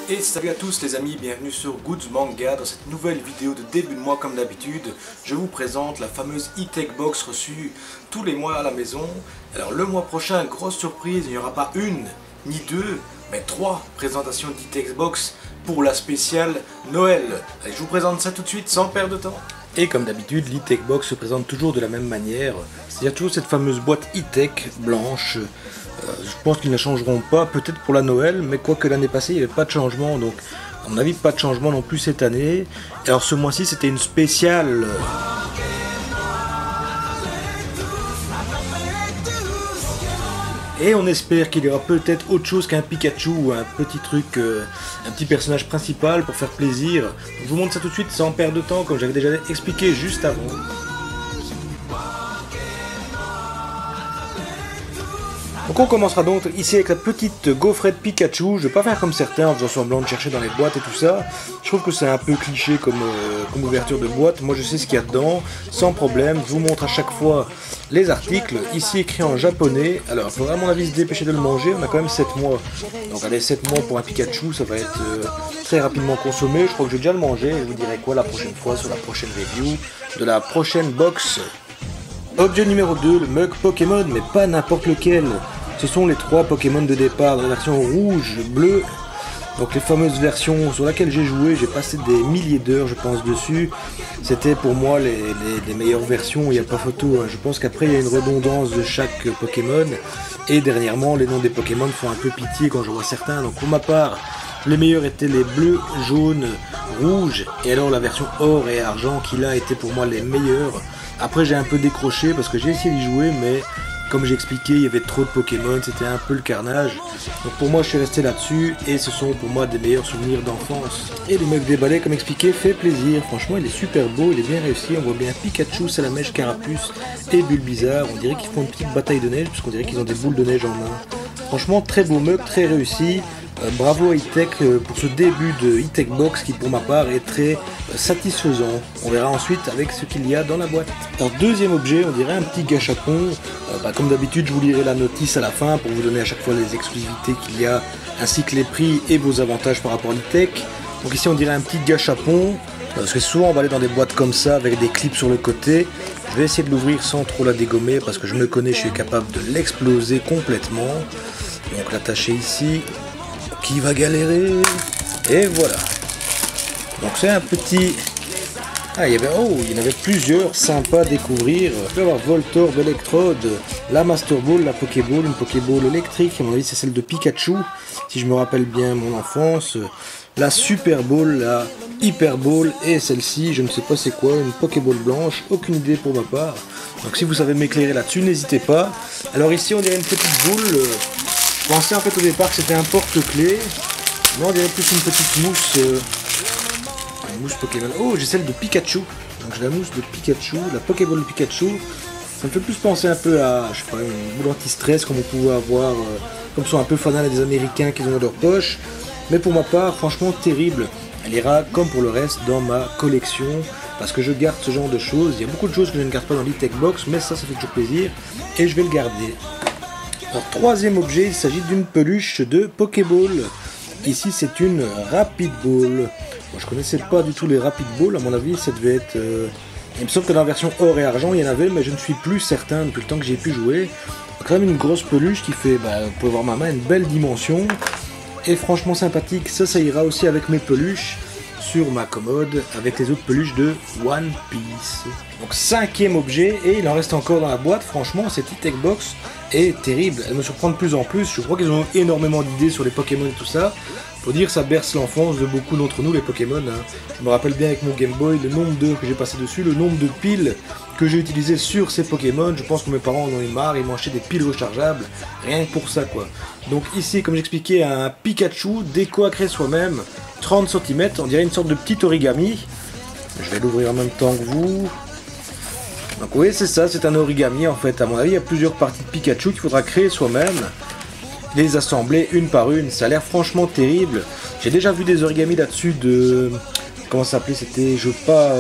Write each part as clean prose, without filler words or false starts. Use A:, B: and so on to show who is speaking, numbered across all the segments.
A: Et salut à tous les amis, bienvenue sur Goods Manga. Dans cette nouvelle vidéo de début de mois comme d'habitude, je vous présente la fameuse E-Tech Box reçue tous les mois à la maison. Alors le mois prochain, grosse surprise, il n'y aura pas une, ni deux, mais 3 présentations d'E-Tech Box pour la spéciale Noël. Allez, je vous présente ça tout de suite sans perdre de temps. Et comme d'habitude, l'E-Tech Box se présente toujours de la même manière. C'est-à-dire toujours cette fameuse boîte E-Tech blanche. Je pense qu'ils ne changeront pas, peut-être pour la Noël, mais quoique l'année passée il n'y avait pas de changement, donc à mon avis pas de changement non plus cette année. Et alors ce mois-ci c'était une spéciale. Et on espère qu'il y aura peut-être autre chose qu'un Pikachu ou un petit truc, un petit personnage principal pour faire plaisir. Je vous montre ça tout de suite sans perdre de temps, comme j'avais déjà expliqué juste avant. Donc on commencera donc ici avec la petite gaufrette Pikachu. Je ne vais pas faire comme certains en faisant semblant de chercher dans les boîtes et tout ça. Je trouve que c'est un peu cliché comme ouverture de boîte. Moi je sais ce qu'il y a dedans, sans problème. Je vous montre à chaque fois les articles. Ici écrit en japonais. Alors il faudra à mon avis se dépêcher de le manger. On a quand même 7 mois. Donc allez, 7 mois pour un Pikachu, ça va être très rapidement consommé. Je crois que je vais déjà le manger. Et je vous dirai quoi la prochaine fois sur la prochaine review de la prochaine box. Objet numéro 2, le mug Pokémon, mais pas n'importe lequel. Ce sont les 3 Pokémon de départ dans la version rouge, bleu. Donc les fameuses versions sur laquelle j'ai joué, j'ai passé des milliers d'heures je pense dessus. C'était pour moi les meilleures versions, il n'y a pas photo. Je pense qu'après il y a une redondance de chaque Pokémon. Et dernièrement les noms des Pokémon font un peu pitié quand je vois certains. Donc pour ma part, les meilleurs étaient les bleus, jaunes, rouges. Et alors la version or et argent qui là était pour moi les meilleurs. Après j'ai un peu décroché parce que j'ai essayé d'y jouer mais... Comme j'ai expliqué, il y avait trop de Pokémon, c'était un peu le carnage. Donc pour moi, je suis resté là-dessus et ce sont pour moi des meilleurs souvenirs d'enfance. Et le mec déballé, comme expliqué, fait plaisir. Franchement, il est super beau, il est bien réussi. On voit bien Pikachu, Salamèche, Carapuce et Bulbizarre. On dirait qu'ils font une petite bataille de neige puisqu'on dirait qu'ils ont des boules de neige en main. Franchement, très beau mug, très réussi. Bravo à E-Tech pour ce début de E-Tech Box qui pour ma part est très satisfaisant. On verra ensuite avec ce qu'il y a dans la boîte. Alors deuxième objet, on dirait un petit gâchapon. Comme d'habitude, je vous lirai la notice à la fin pour vous donner à chaque fois les exclusivités qu'il y a, ainsi que les prix et vos avantages par rapport à l'E-Tech. Donc ici on dirait un petit gâchapon, parce que souvent on va aller dans des boîtes comme ça avec des clips sur le côté. Je vais essayer de l'ouvrir sans trop la dégommer parce que je me connais, je suis capable de l'exploser complètement. Donc l'attacher ici. Qui va galérer? Et voilà. Donc c'est un petit... Ah, il y en avait plusieurs sympas à découvrir. On peut avoir Voltorb, Electrode, la Master Ball, la Pokéball, une Pokéball électrique. À mon avis, c'est celle de Pikachu, si je me rappelle bien mon enfance. La Super Ball, la Hyper Ball et celle-ci, je ne sais pas c'est quoi, une Pokéball blanche. Aucune idée pour ma part. Donc si vous savez m'éclairer là-dessus, n'hésitez pas. Alors ici, on dirait une petite boule. Je pensais en fait au départ que c'était un porte-clés. Moi, on dirait plus une petite mousse. Une mousse Pokémon. Oh, j'ai celle de Pikachu. Donc j'ai la mousse de Pikachu, la Pokéball de Pikachu. Ça me fait plus penser un peu à, je sais pas, une boule anti-stress comme on pouvait avoir, comme sont un peu fanal des Américains qu'ils ont dans leur poche. Mais pour ma part, franchement terrible. Elle ira comme pour le reste dans ma collection. Parce que je garde ce genre de choses. Il y a beaucoup de choses que je ne garde pas dans l'E-Tech Box, mais ça fait toujours plaisir. Et je vais le garder. Alors troisième objet, il s'agit d'une peluche de Pokéball. Ici c'est une Rapid Ball. Moi, je connaissais pas du tout les Rapid Ball, à mon avis ça devait être... Il me semble que dans la version or et argent il y en avait, mais je ne suis plus certain depuis le temps que j'ai pu jouer. Quand même une grosse peluche qui fait, vous pouvez voir ma main, une belle dimension. Et franchement sympathique, ça ira aussi avec mes peluches sur ma commode, avec les autres peluches de One Piece. Donc cinquième objet, et il en reste encore dans la boîte. Franchement cette E-Tech Box est terrible, elle me surprend de plus en plus. Je crois qu'ils ont énormément d'idées sur les Pokémon et tout ça. Faut dire ça berce l'enfance de beaucoup d'entre nous les Pokémon. Je me rappelle bien avec mon Game Boy le nombre d'heures que j'ai passé dessus, le nombre de piles que j'ai utilisées sur ces Pokémon. Je pense que mes parents en ont eu marre, ils m'ont acheté des piles rechargeables, rien que pour ça quoi. Donc ici comme j'expliquais un Pikachu déco à créer soi-même, 30 cm, on dirait une sorte de petit origami. Je vais l'ouvrir en même temps que vous. Donc oui c'est ça, c'est un origami en fait. À mon avis il y a plusieurs parties de Pikachu qu'il faudra créer soi-même. Les assembler une par une, ça a l'air franchement terrible. J'ai déjà vu des origamis là-dessus de... Comment ça s'appelait? C'était, je veux pas...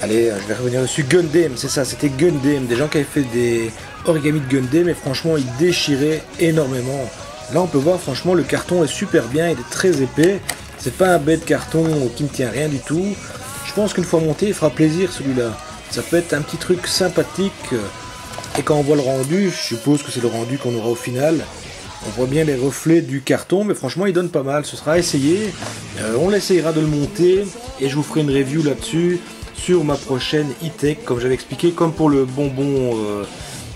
A: Allez, je vais revenir dessus. Gundam, c'est ça, c'était Gundam. Des gens qui avaient fait des origamis de Gundam et franchement ils déchiraient énormément. Là on peut voir franchement le carton est super bien, il est très épais. C'est pas un bête carton qui ne tient rien du tout. Je pense qu'une fois monté il fera plaisir celui-là. Ça peut être un petit truc sympathique. Et quand on voit le rendu, je suppose que c'est le rendu qu'on aura au final. On voit bien les reflets du carton, mais franchement il donne pas mal, ce sera à essayer. On essayera de le monter et je vous ferai une review là-dessus sur ma prochaine e-tech, comme j'avais expliqué, comme pour le bonbon,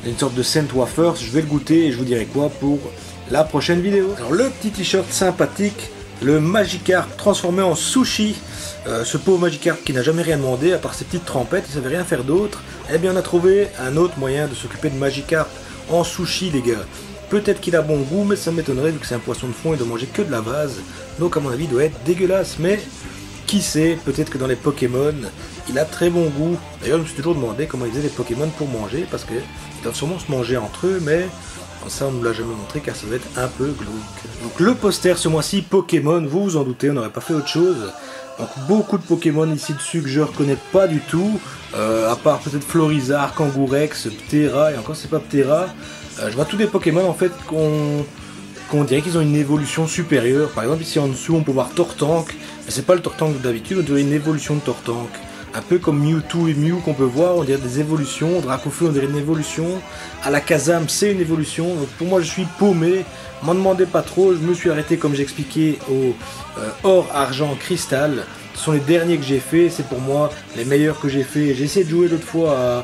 A: une sorte de scent wafers, je vais le goûter et je vous dirai quoi pour la prochaine vidéo. Alors le petit t-shirt sympathique, le Magikarp transformé en sushi. Ce pauvre Magikarp qui n'a jamais rien demandé à part ses petites trempettes, il savait rien faire d'autre. Eh bien on a trouvé un autre moyen de s'occuper de Magikarp en sushi les gars. Peut-être qu'il a bon goût, mais ça m'étonnerait vu que c'est un poisson de fond et de manger que de la vase. Donc à mon avis il doit être dégueulasse, mais qui sait, peut-être que dans les Pokémon, il a très bon goût. D'ailleurs je me suis toujours demandé comment ils faisaient les Pokémon pour manger, parce qu'ils doivent sûrement se manger entre eux, mais ça on ne nous l'a jamais montré car ça doit être un peu glauque. Donc le poster ce mois-ci Pokémon, vous vous en doutez, on n'aurait pas fait autre chose. Donc beaucoup de Pokémon ici dessus que je reconnais pas du tout, à part peut-être Florizarre, Kangourex, Ptera, et encore c'est pas Ptera. Je vois tous des Pokémon en fait qu'on dirait qu'ils ont une évolution supérieure. Par exemple ici en dessous on peut voir Tortank, mais c'est pas le Tortank d'habitude, on dirait une évolution de Tortank. Un peu comme Mewtwo et Mew qu'on peut voir, on dirait des évolutions. Dracofeu on dirait une évolution. Alakazam c'est une évolution. Donc pour moi je suis paumé, m'en demandez pas trop, je me suis arrêté comme j'ai expliqué au or, argent, cristal. Ce sont les derniers que j'ai fait, c'est pour moi les meilleurs que j'ai fait. J'ai essayé de jouer l'autre fois à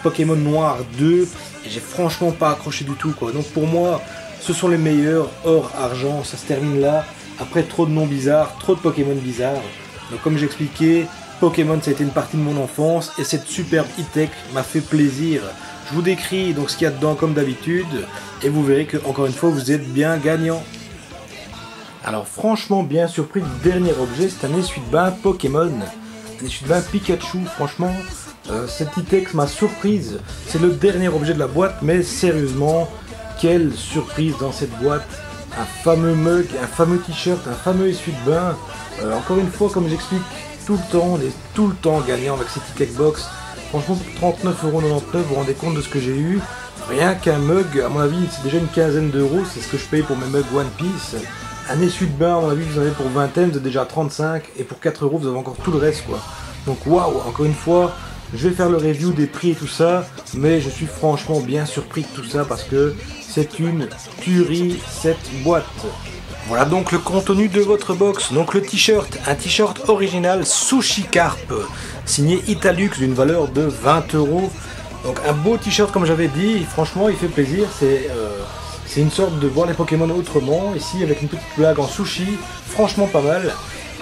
A: Pokémon Noir 2 et j'ai franchement pas accroché du tout quoi. Donc pour moi ce sont les meilleurs, or, argent, ça se termine là. Après trop de noms bizarres, trop de Pokémon bizarres. Donc comme j'ai expliqué, Pokémon ça a été une partie de mon enfance et cette superbe e-tech m'a fait plaisir. Je vous décris donc ce qu'il y a dedans comme d'habitude et vous verrez que encore une fois vous êtes bien gagnant. Alors franchement bien surpris du dernier objet, c'est un essuie-de-bain Pokémon. Un essuie-de-bain Pikachu, franchement cette e-tech m'a surprise. C'est le dernier objet de la boîte mais sérieusement quelle surprise dans cette boîte. Un fameux mug, un fameux t-shirt, un fameux essuie-de-bain. Encore une fois comme j'explique tout le temps, on est tout le temps gagnant avec cette e-tech box. Franchement pour 39,99€, vous vous rendez compte de ce que j'ai eu. Rien qu'un mug, à mon avis c'est déjà une quinzaine d'euros, c'est ce que je paye pour mes mugs One Piece. Un essuie-de-bain, à mon avis vous en avez pour vingtaine, vous êtes déjà à 35, et pour 4€ vous avez encore tout le reste quoi. Donc waouh, encore une fois, je vais faire le review des prix et tout ça, mais je suis franchement bien surpris de tout ça parce que c'est une tuerie cette boîte. Voilà donc le contenu de votre box. Donc le t-shirt, un t-shirt original Sushi Carp, signé Italux d'une valeur de 20€. Donc un beau t-shirt comme j'avais dit, franchement il fait plaisir, c'est une sorte de voir les Pokémon autrement, ici avec une petite blague en sushi, franchement pas mal.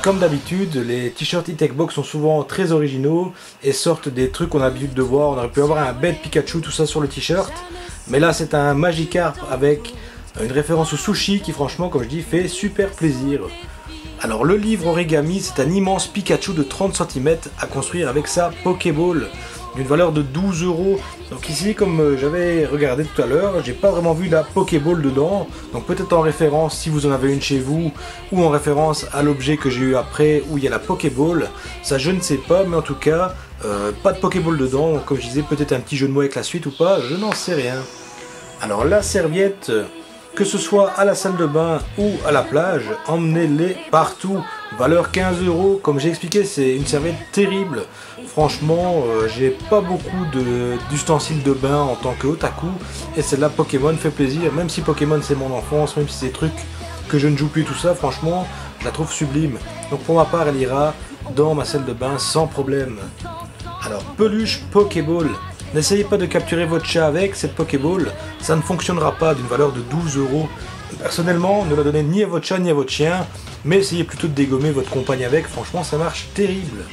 A: Comme d'habitude, les t-shirts e-tech box sont souvent très originaux et sortent des trucs qu'on a l'habitude de voir. On aurait pu avoir un bête Pikachu, tout ça sur le t-shirt, mais là c'est un Magikarp avec une référence au sushi qui franchement comme je dis fait super plaisir. Alors le livre Origami c'est un immense Pikachu de 30 cm à construire avec sa Pokéball d'une valeur de 12€. Donc ici comme j'avais regardé tout à l'heure, j'ai pas vraiment vu la Pokéball dedans, donc peut-être en référence si vous en avez une chez vous ou en référence à l'objet que j'ai eu après où il y a la Pokéball, ça je ne sais pas, mais en tout cas pas de Pokéball dedans, donc, comme je disais peut-être un petit jeu de mots avec la suite ou pas, je n'en sais rien. Alors la serviette, que ce soit à la salle de bain ou à la plage, emmenez-les partout. Valeur 15€, comme j'ai expliqué, c'est une serviette terrible. Franchement, j'ai pas beaucoup d'ustensiles de bain en tant que otaku, et celle-là Pokémon fait plaisir, même si Pokémon c'est mon enfance, même si c'est des trucs que je ne joue plus tout ça, franchement, je la trouve sublime. Donc pour ma part, elle ira dans ma salle de bain sans problème. Alors, peluche Pokéball. N'essayez pas de capturer votre chat avec cette Pokéball, ça ne fonctionnera pas d'une valeur de 12€. Personnellement, ne la donnez ni à votre chat ni à votre chien, mais essayez plutôt de dégommer votre compagne avec, franchement ça marche terrible.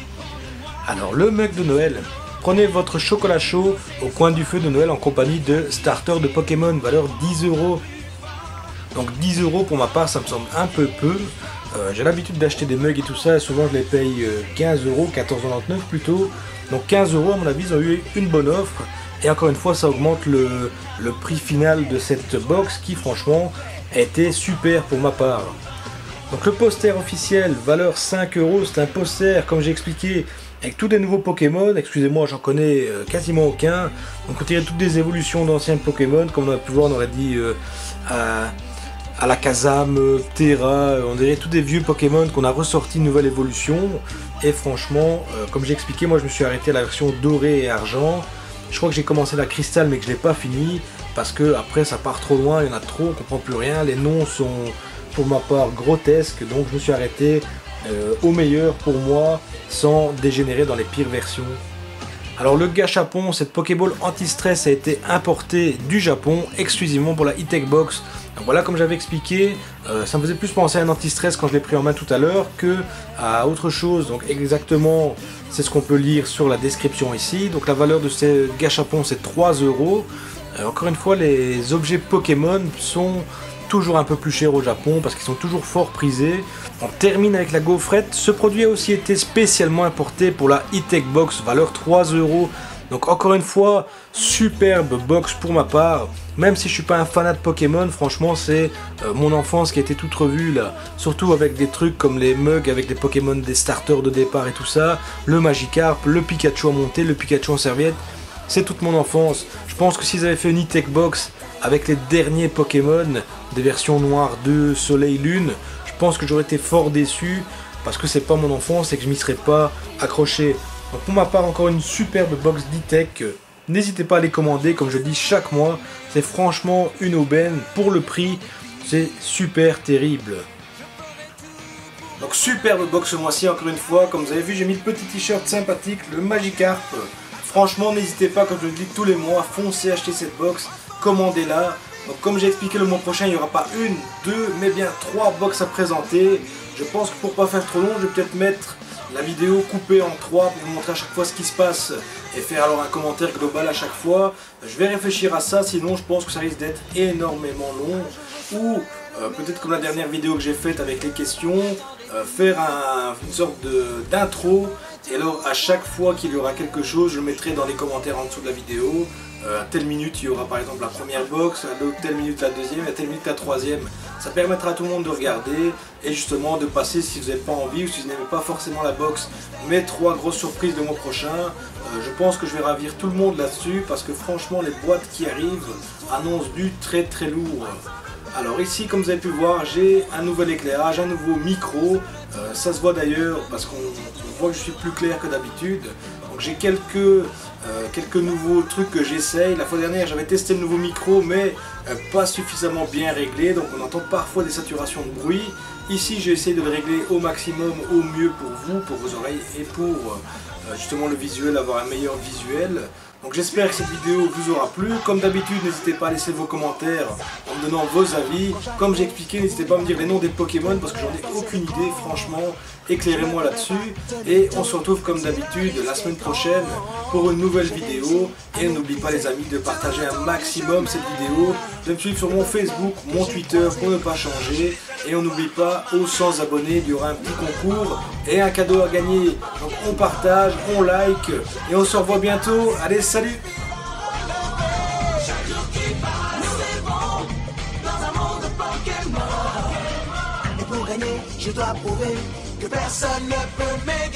A: Alors le mug de Noël, prenez votre chocolat chaud au coin du feu de Noël en compagnie de starter de Pokémon, valeur 10€. Donc 10€ pour ma part ça me semble un peu peu. J'ai l'habitude d'acheter des mugs et tout ça, et souvent je les paye 15€, 14,99€ plutôt. Donc 15€ à mon avis ils ont eu une bonne offre. Et encore une fois ça augmente le prix final de cette box qui franchement a été super pour ma part. Donc le poster officiel, valeur 5€, c'est un poster comme j'ai expliqué avec tous des nouveaux Pokémon. Excusez-moi j'en connais quasiment aucun. Donc on dirait toutes des évolutions d'anciens Pokémon, comme on a pu voir on aurait dit Alakazam, Terra, on dirait tous des vieux Pokémon qu'on a ressorti une nouvelle évolution. Et franchement, comme j'ai expliqué, moi je me suis arrêté à la version dorée et argent. Je crois que j'ai commencé la cristal mais que je l'ai pas fini parce que après ça part trop loin, il y en a trop, on comprend plus rien. Les noms sont pour ma part grotesques, donc je me suis arrêté au meilleur pour moi sans dégénérer dans les pires versions. Alors le Gachapon, cette Pokéball anti-stress a été importée du Japon exclusivement pour la E-Tech Box. Donc voilà, comme j'avais expliqué, ça me faisait plus penser à un anti-stress quand je l'ai pris en main tout à l'heure que à autre chose. Donc exactement, c'est ce qu'on peut lire sur la description ici. Donc la valeur de ces Gachapon c'est 3 €. Encore une fois, les objets Pokémon sont toujours un peu plus chers au Japon parce qu'ils sont toujours fort prisés. On termine avec la gaufrette. Ce produit a aussi été spécialement importé pour la E-Tech Box, valeur 3 €. Donc encore une fois, superbe box pour ma part. Même si je suis pas un fanat de Pokémon, franchement c'est mon enfance qui a été toute revue là. Surtout avec des trucs comme les mugs avec des Pokémon, des starters de départ et tout ça. Le Magikarp, le Pikachu à monter, le Pikachu en serviette. C'est toute mon enfance. Je pense que s'ils avaient fait une E-Tech Box avec les derniers Pokémon, des versions noires 2, Soleil, Lune, je pense que j'aurais été fort déçu parce que c'est pas mon enfance et que je m'y serais pas accroché. Donc pour ma part, encore une superbe box d'e-tech. N'hésitez pas à les commander, comme je dis chaque mois. C'est franchement une aubaine. Pour le prix, c'est super terrible. Donc superbe box ce mois-ci, encore une fois. Comme vous avez vu, j'ai mis le petit t-shirt sympathique, le Magikarp. Franchement, n'hésitez pas, comme je le dis tous les mois, foncez acheter cette box, commandez-la. Donc comme j'ai expliqué, le mois prochain, il n'y aura pas une, deux, mais bien 3 box à présenter. Je pense que pour pas faire trop long, je vais peut-être mettre la vidéo coupée en 3 pour vous montrer à chaque fois ce qui se passe et faire alors un commentaire global à chaque fois. Je vais réfléchir à ça, sinon je pense que ça risque d'être énormément long. Ou peut-être comme la dernière vidéo que j'ai faite avec les questions, faire une sorte d'intro. Et alors à chaque fois qu'il y aura quelque chose, je le mettrai dans les commentaires en dessous de la vidéo. À telle minute il y aura par exemple la première box, à telle minute la deuxième, à telle minute la troisième. Ça permettra à tout le monde de regarder et justement de passer si vous n'avez pas envie ou si vous n'aimez pas forcément la box, mais 3 grosses surprises le mois prochain. Je pense que je vais ravir tout le monde là-dessus parce que franchement les boîtes qui arrivent annoncent du très lourd. Alors ici, comme vous avez pu voir, j'ai un nouvel éclairage, un nouveau micro. Ça se voit d'ailleurs parce qu'on voit que je suis plus clair que d'habitude. Donc j'ai quelques nouveaux trucs que j'essaye. La fois dernière, j'avais testé le nouveau micro, mais pas suffisamment bien réglé. Donc on entend parfois des saturations de bruit. Ici, j'ai essayé de le régler au maximum, au mieux pour vous, pour vos oreilles et pour justement le visuel, avoir un meilleur visuel. Donc j'espère que cette vidéo vous aura plu. Comme d'habitude, n'hésitez pas à laisser vos commentaires en me donnant vos avis. Comme j'ai expliqué, n'hésitez pas à me dire les noms des Pokémon parce que j'en ai aucune idée, franchement. Éclairez-moi là-dessus. Et on se retrouve comme d'habitude la semaine prochaine pour une nouvelle vidéo. Et n'oublie pas les amis de partager un maximum cette vidéo, de me suivre sur mon Facebook, mon Twitter pour ne pas changer. Et on n'oublie pas, aux 100 abonnés, il y aura un petit concours et un cadeau à gagner. Donc on partage, on like et on se revoit bientôt. Allez, salut!
B: Et pour gagner, je dois prouver que personne ne peut m'aider.